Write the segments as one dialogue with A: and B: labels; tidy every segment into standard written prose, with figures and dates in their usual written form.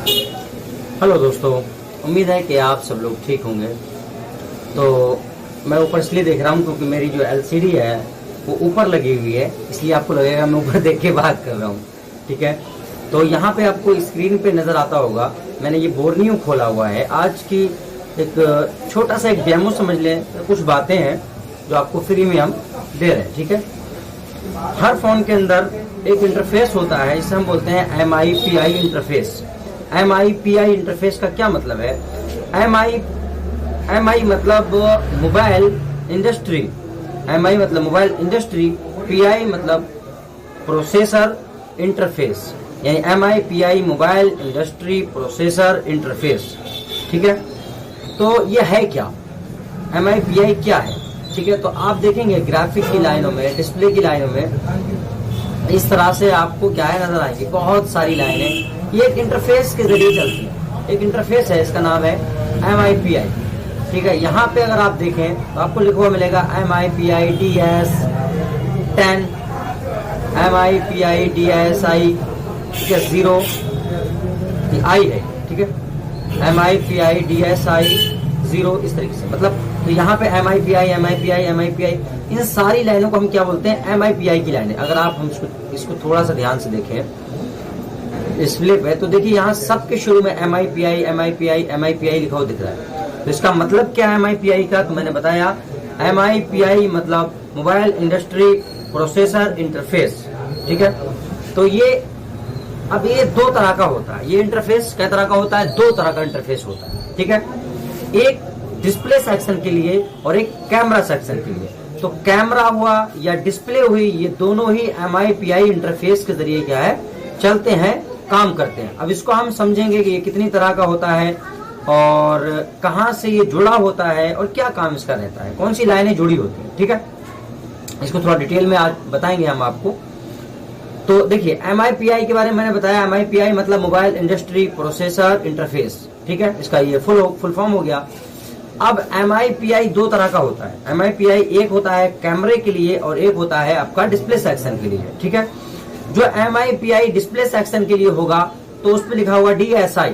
A: Hello दोस्तों, उम्मीद है कि आप सब लोग ठीक होंगे। तो मैं ऊपर इसलिए देख रहा हूँ क्योंकि मेरी जो एलसीडी है वो ऊपर लगी हुई है, इसलिए आपको लगेगा मैं ऊपर देख के बात कर रहा हूँ। ठीक है, तो यहाँ पे आपको स्क्रीन पे नज़र आता होगा, मैंने ये बोर्नियो खोला हुआ है। आज की एक छोटा सा एक डेमो समझ लें, कुछ बातें हैं जो आपको फ्री में हम दे रहे हैं। ठीक है, हर फोन के अंदर एक इंटरफेस होता है, जिसे हम बोलते हैं MIPI इंटरफेस। MIPI इंटरफेस का क्या मतलब है? MI मतलब मोबाइल इंडस्ट्री, MI मतलब मोबाइल इंडस्ट्री, PI मतलब प्रोसेसर इंटरफेस, यानी MIPI mobile industry processor interface. ठीक है, तो ये है क्या? MIPI क्या है? ठीक है, तो आप देखेंगे ग्राफिक की लाइनों में, डिस्प्ले की लाइनों में इस तरह से आपको क्या है नजर आएंगी, बहुत सारी लाइनें। ये एक इंटरफेस के जरिए चलती है, एक इंटरफेस है, इसका नाम है MIPI। ठीक है, यहाँ पे अगर आप देखें तो आपको लिखा हुआ मिलेगा MIPI DS10, MIPI DSI, ठीक है, 0 आई है। ठीक है, MIPI DSI 0, इस तरीके से, मतलब तो यहाँ पे MIPI इन सारी लाइनों को हम क्या बोलते हैं? MIPI की लाइनें। अगर आप हम इसको थोड़ा सा ध्यान से देखें डिस्प्ले पे, तो देखिए यहाँ सबके शुरू में MIPI लिखा हुआ दिख रहा है। तो इसका मतलब क्या है MIPI का? तो मैंने बताया MIPI मतलब मोबाइल इंडस्ट्री प्रोसेसर इंटरफेस। ठीक है, तो ये अब ये दो तरह का होता है। ये इंटरफेस कै तरह का होता है? दो तरह का इंटरफेस होता है। ठीक है, एक डिस्प्ले सेक्शन के लिए और एक कैमरा सेक्शन के लिए। तो कैमरा हुआ या डिस्प्ले हुई, ये दोनों ही MIPI इंटरफेस के जरिए क्या है, चलते हैं, काम करते हैं। अब इसको हम समझेंगे कि ये कितनी तरह का होता है और कहां से ये जुड़ा होता है और क्या काम इसका रहता है, कौन सी लाइनें जुड़ी होती है। ठीक है, इसको थोड़ा डिटेल में आज बताएंगे हम आपको। तो देखिए MIPI के बारे में मैंने बताया, MIPI मतलब मोबाइल इंडस्ट्री प्रोसेसर इंटरफेस। ठीक है, इसका ये फुल फॉर्म हो गया। अब MIPI दो तरह का होता है। MIPI एक होता है कैमरे के लिए और एक होता है आपका डिस्प्ले सेक्शन के लिए। ठीक है, जो MIPI डिस्प्ले सेक्शन के लिए होगा तो उस पर लिखा होगा DSI।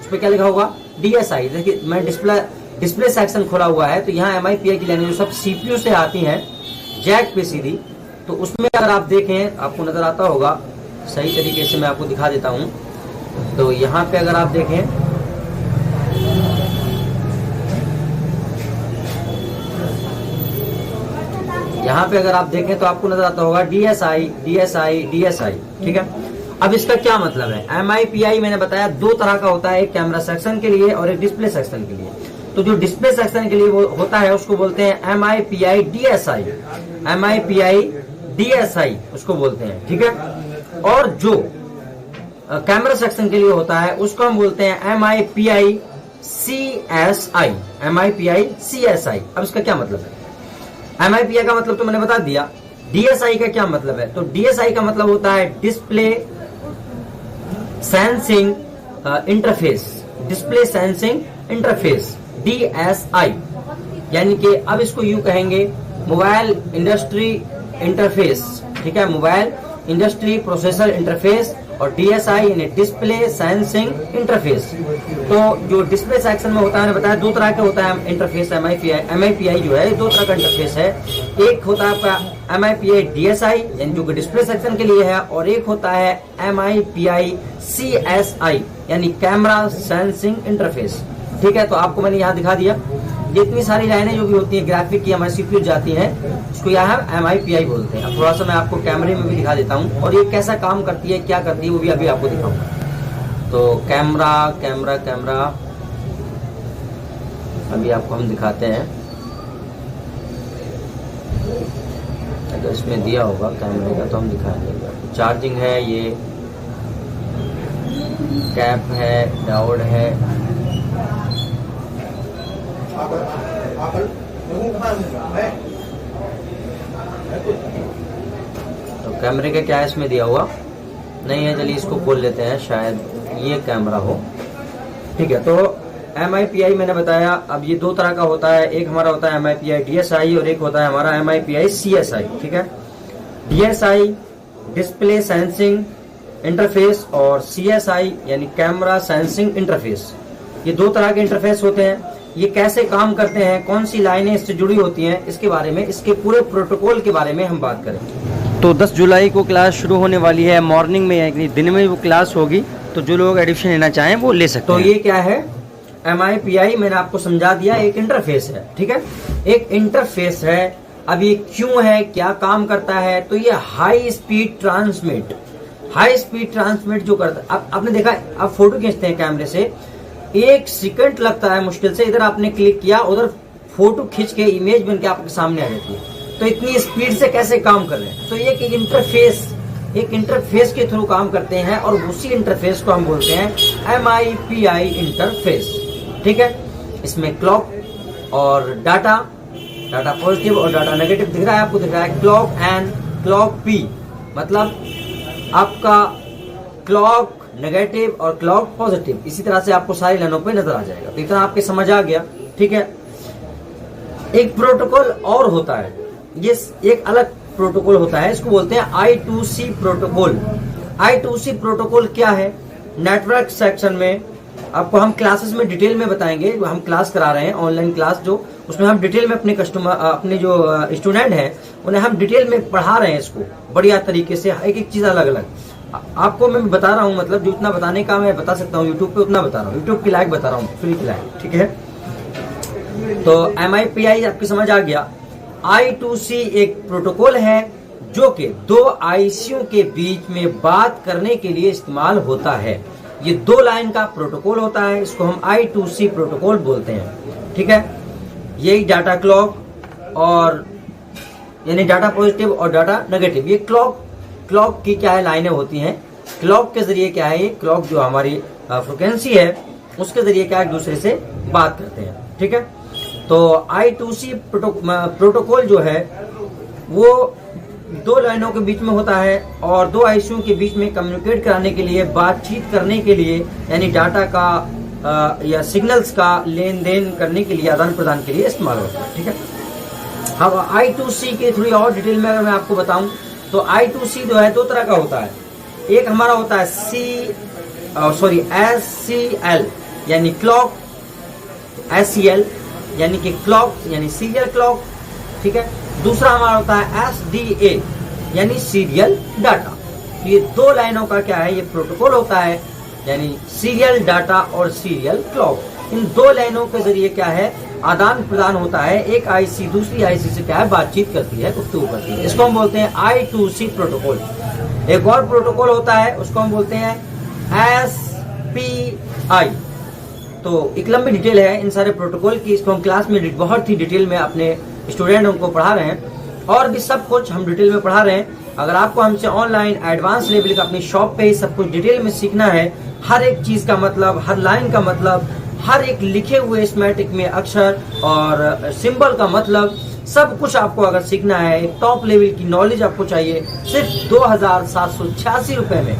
A: उस पर क्या लिखा होगा? DSI। देखिए मैं डिस्प्ले सेक्शन खोला हुआ है, तो यहाँ MIPI की लाइनें जो सब CPU से आती हैं जैक पे सीधी, तो उसमें अगर आप देखें आपको नजर आता होगा, सही तरीके से मैं आपको दिखा देता हूं। तो यहाँ पे अगर आप देखें, यहाँ पे अगर आप देखें तो आपको नजर आता होगा DSI। ठीक है, अब इसका क्या मतलब है? MIPI मैंने बताया दो तरह का होता है, एक कैमरा सेक्शन के लिए और एक डिस्प्ले सेक्शन के लिए। तो जो डिस्प्ले सेक्शन के लिए वो होता है उसको बोलते हैं MIPI DSI उसको बोलते हैं। ठीक है, और जो कैमरा सेक्शन के लिए होता है उसको हम बोलते हैं MIPI CSI। अब इसका क्या मतलब है? MIPI का मतलब तो मैंने बता दिया। DSI का क्या मतलब है? तो DSI का मतलब होता है display sensing interface, display sensing interface, DSI। यानी कि अब इसको यूं कहेंगे मोबाइल इंडस्ट्री इंटरफेस। ठीक है, मोबाइल इंडस्ट्री प्रोसेसर इंटरफेस और DSI यानी डिस्प्ले सेंसिंग इंटरफेस। तो जो डिस्प्ले सेक्शन में होता है, मैंने बताया दो तरह का होता है इंटरफेस। MIPI जो है दो तरह का इंटरफेस है। एक होता है आपका MIPI DSI यानी जो डिस्प्ले सेक्शन के लिए है, और एक होता है MIPI CSI यानी कैमरा सेंसिंग इंटरफेस। ठीक है, तो आपको मैंने यहाँ दिखा दिया। ये इतनी सारी लाइनें जो भी होती हैं ग्राफिक की हमारी CPU जाती हैं, उसको यहाँ MIPI बोलते हैं। अब थोड़ा सा मैं आपको कैमरे में भी दिखा देता हूँ और ये कैसा काम करती है, क्या करती है, वो भी अभी आपको दिखाऊंगा। तो कैमरा अभी आपको हम दिखाते हैं। अगर इसमें दिया होगा कैमरे का तो हम दिखाएंगे। चार्जिंग है, ये कैप है, डायोड है, तो कैमरे का क्या इसमें दिया हुआ नहीं है। चलिए इसको खोल लेते हैं, शायद ये कैमरा हो। ठीक है, तो MIPI मैंने बताया। अब ये दो तरह का होता है, एक हमारा होता है MIPI DSI और एक होता है हमारा MIPI CSI। ठीक है, DSI डिस्प्ले सेंसिंग इंटरफेस और CSI यानी कैमरा सेंसिंग इंटरफेस। ये दो तरह के इंटरफेस होते हैं। ये कैसे काम करते हैं, कौन सी लाइनें इससे जुड़ी होती हैं, इसके बारे में, इसके पूरे प्रोटोकॉल के बारे में हम बात करें। तो 10 जुलाई को क्लास शुरू होने वाली है, मॉर्निंग में यानी दिन में वो क्लास होगी, तो जो लोग एडमिशन लेना चाहें वो ले सकते हैं। तो ये क्या है, MIPI मैंने आपको समझा दिया, एक इंटरफेस है, ठीक है, एक इंटरफेस है। अब ये क्यों है, क्या काम करता है, तो ये हाई स्पीड ट्रांसमिट जो करता है। अब आपने देखा, आप फोटो खींचते हैं कैमरे से, 1 सेकंड लगता है मुश्किल से, इधर आपने क्लिक किया, उधर फोटो खींच के इमेज बन के आपके सामने आ जाती है। तो इतनी स्पीड से कैसे काम कर रहे हैं, तो ये एक इंटरफेस के थ्रू काम करते हैं, और उसी इंटरफेस को हम बोलते हैं MIPI इंटरफेस, ठीक है। इसमें क्लॉक और डाटा पॉजिटिव और डाटा नेगेटिव दिख रहा है, आपको दिख रहा है क्लॉक एंड क्लॉक P, मतलब आपका क्लॉक नेगेटिव और क्लॉक पॉजिटिव, इसी तरह से आपको सारी लाइनों पे नजर आ जाएगा। तो इतना आपके समझ आ गया, ठीक है। एक प्रोटोकॉल और होता है, ये एक अलग प्रोटोकॉल होता है, इसको बोलते हैं I2C प्रोटोकॉल। I2C प्रोटोकॉल क्या है, नेटवर्क सेक्शन में आपको हम क्लासेस में डिटेल में बताएंगे। हम क्लास करा रहे हैं, ऑनलाइन क्लास, जो उसमें हम डिटेल में अपने जो स्टूडेंट हैं उन्हें हम डिटेल में पढ़ा रहे हैं, इसको बढ़िया तरीके से, एक चीज अलग अलग आपको मैं बता रहा हूँ, मतलब जो इतना बताने का मैं बता सकता हूँ यूट्यूब पे उतना बता रहा हूँ, यूट्यूब की लाइक बता रहा हूँ, फ्री की लाइक, ठीक है। तो MIPI आपकी समझ आ गया। I2C एक प्रोटोकॉल है जो कि 2 ICU के बीच में बात करने के लिए इस्तेमाल होता है। ये 2 लाइन का प्रोटोकॉल होता है, इसको हम I2C प्रोटोकॉल बोलते हैं, ठीक है। यही डाटा क्लॉक और यानी डाटा पॉजिटिव और डाटा नेगेटिव, ये क्लॉक की क्या है, लाइनें होती हैं। क्लॉक के जरिए क्या है, ये क्लॉक जो हमारी फ्रिक्वेंसी है उसके जरिए क्या एक दूसरे से बात करते हैं, ठीक है। तो I2C प्रोटोकॉल जो है वो 2 लाइनों के बीच में होता है, और 2 ICU के बीच में कम्युनिकेट कराने के लिए, बातचीत करने के लिए, यानी डाटा का या सिग्नल्स का लेन देन करने के लिए, आदान प्रदान के लिए इस्तेमाल होता है, ठीक है। अब I2C के थोड़ी और डिटेल में अगर मैं आपको बताऊं, तो I2C जो है 2 तरह का होता है। एक हमारा होता है SCL यानी क्लॉक, SCL यानी कि क्लॉक यानी सीरियल क्लॉक, ठीक है। दूसरा हमारा होता है SDA यानी सीरियल डाटा। तो ये 2 लाइनों का क्या है, ये प्रोटोकॉल होता है, यानी सीरियल डाटा और सीरियल क्लॉक। इन 2 लाइनों के जरिए क्या है, आदान प्रदान होता है, एक IC दूसरी IC से क्या है, बातचीत करती है, गुफ्तगू करती है। इसको हम बोलते हैं I2C प्रोटोकॉल। एक और प्रोटोकॉल होता है, उसको हम बोलते हैं SPI। तो एक लंबी डिटेल है इन सारे प्रोटोकॉल की, इसको हम क्लास में बहुत ही डिटेल में अपने स्टूडेंटों को पढ़ा रहे हैं, और भी सब कुछ हम डिटेल में पढ़ा रहे हैं। अगर आपको हमसे ऑनलाइन एडवांस लेवल का अपनी शॉप पे ही सब कुछ डिटेल में सीखना है, हर एक चीज का मतलब, हर लाइन का मतलब, हर एक लिखे हुए स्कीमेटिक में अक्षर और सिंबल का मतलब, सब कुछ आपको अगर सीखना है, एक टॉप लेवल की नॉलेज आपको चाहिए, सिर्फ 2786 रुपए में,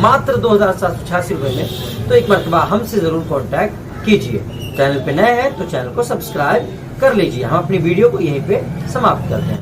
A: मात्र 2786 रुपए में, तो एक मरतबा हमसे जरूर कांटेक्ट कीजिए। चैनल पे नए हैं तो चैनल को सब्सक्राइब कर लीजिए। हम अपनी वीडियो को यहीं पे समाप्त करते हैं।